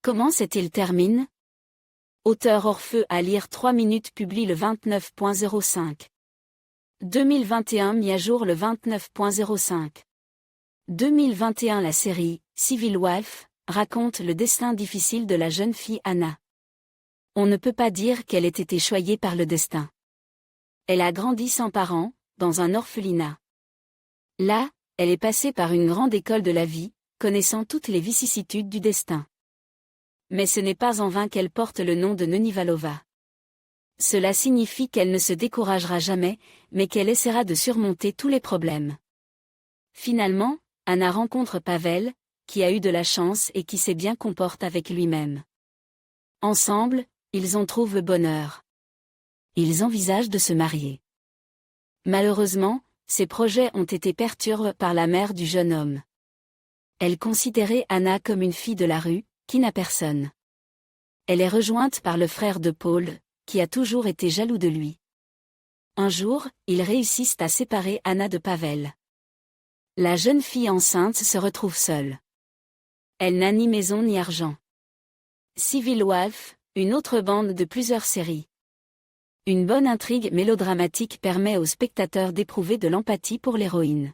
Comment s'est-il termine? Auteur Orpheu à lire 3 minutes publie le 29.05. 2021 mis à jour le 29.05. 2021 La série, Civil Wife, raconte le destin difficile de la jeune fille Anna. On ne peut pas dire qu'elle ait été choyée par le destin. Elle a grandi sans parents, dans un orphelinat. Là, elle est passée par une grande école de la vie, connaissant toutes les vicissitudes du destin. Mais ce n'est pas en vain qu'elle porte le nom de Nenivalova. Cela signifie qu'elle ne se découragera jamais, mais qu'elle essaiera de surmonter tous les problèmes. Finalement, Anna rencontre Pavel, qui a eu de la chance et qui s'est bien comporté avec lui-même. Ensemble, ils en trouvent le bonheur. Ils envisagent de se marier. Malheureusement, ces projets ont été perturbés par la mère du jeune homme. Elle considérait Anna comme une fille de la rue, qui n'a personne. Elle est rejointe par le frère de Paul, qui a toujours été jaloux de lui. Un jour, ils réussissent à séparer Anna de Pavel. La jeune fille enceinte se retrouve seule. Elle n'a ni maison ni argent. Civil Wife, une autre bande de plusieurs séries. Une bonne intrigue mélodramatique permet aux spectateurs d'éprouver de l'empathie pour l'héroïne.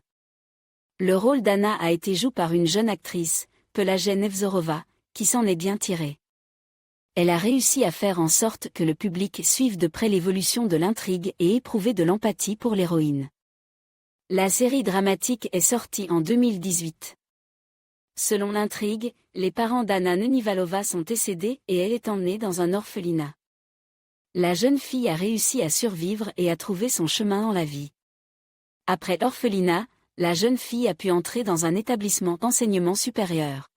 Le rôle d'Anna a été joué par une jeune actrice, Pelagea Nevzorova, qui s'en est bien tirée. Elle a réussi à faire en sorte que le public suive de près l'évolution de l'intrigue et éprouve de l'empathie pour l'héroïne. La série dramatique est sortie en 2018. Selon l'intrigue, les parents d'Anna Nenivalova sont décédés et elle est emmenée dans un orphelinat. La jeune fille a réussi à survivre et à trouver son chemin dans la vie. Après l'orphelinat, la jeune fille a pu entrer dans un établissement d'enseignement supérieur.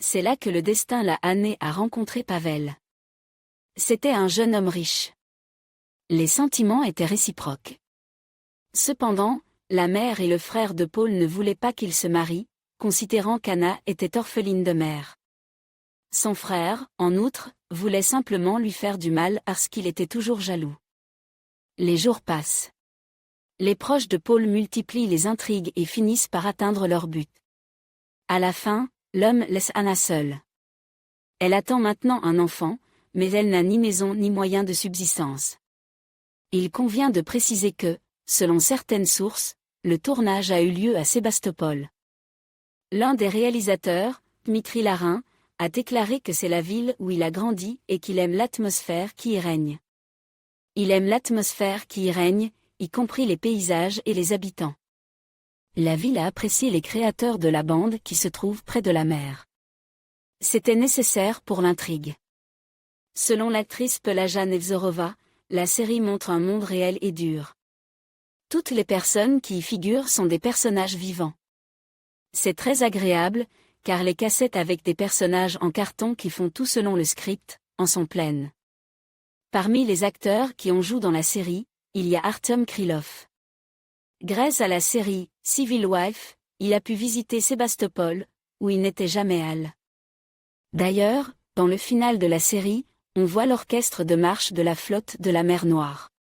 C'est là que le destin l'a amenée à rencontrer Pavel. C'était un jeune homme riche. Les sentiments étaient réciproques. Cependant, la mère et le frère de Paul ne voulaient pas qu'ils se marient, considérant qu'Anna était orpheline de mère. Son frère, en outre, voulait simplement lui faire du mal parce qu'il était toujours jaloux. Les jours passent. Les proches de Paul multiplient les intrigues et finissent par atteindre leur but. À la fin, l'homme laisse Anna seule. Elle attend maintenant un enfant, mais elle n'a ni maison ni moyen de subsistance. Il convient de préciser que, selon certaines sources, le tournage a eu lieu à Sébastopol. L'un des réalisateurs, Dmitri Larin, a déclaré que c'est la ville où il a grandi et qu'il aime l'atmosphère qui y règne. Il aime l'atmosphère qui y règne, y compris les paysages et les habitants. La ville a apprécié les créateurs de la bande qui se trouvent près de la mer. C'était nécessaire pour l'intrigue. Selon l'actrice Pelagea Nevzorova, la série montre un monde réel et dur. Toutes les personnes qui y figurent sont des personnages vivants. C'est très agréable, car les cassettes avec des personnages en carton qui font tout selon le script, en sont pleines. Parmi les acteurs qui ont joué dans la série, il y a Artem Krylov. Grâce à la série Civil Wife, il a pu visiter Sébastopol, où il n'était jamais allé. D'ailleurs, dans le final de la série, on voit l'orchestre de marche de la flotte de la mer Noire.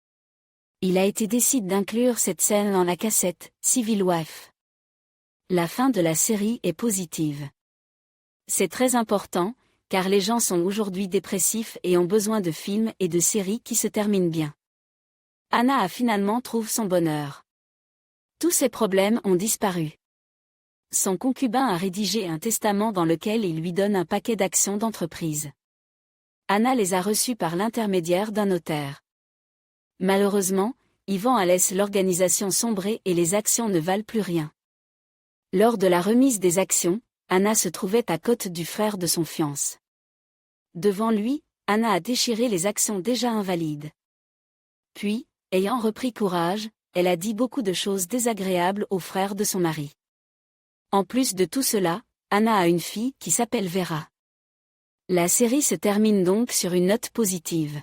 Il a été décidé d'inclure cette scène dans la cassette Civil Wife. La fin de la série est positive. C'est très important, car les gens sont aujourd'hui dépressifs et ont besoin de films et de séries qui se terminent bien. Anna a finalement trouvé son bonheur. Tous ses problèmes ont disparu. Son concubin a rédigé un testament dans lequel il lui donne un paquet d'actions d'entreprise. Anna les a reçues par l'intermédiaire d'un notaire. Malheureusement, Ivan a laissé l'organisation sombrer et les actions ne valent plus rien. Lors de la remise des actions, Anna se trouvait à côté du frère de son fiancé. Devant lui, Anna a déchiré les actions déjà invalides. Puis, ayant repris courage, elle a dit beaucoup de choses désagréables au frère de son mari. En plus de tout cela, Anna a une fille qui s'appelle Vera. La série se termine donc sur une note positive.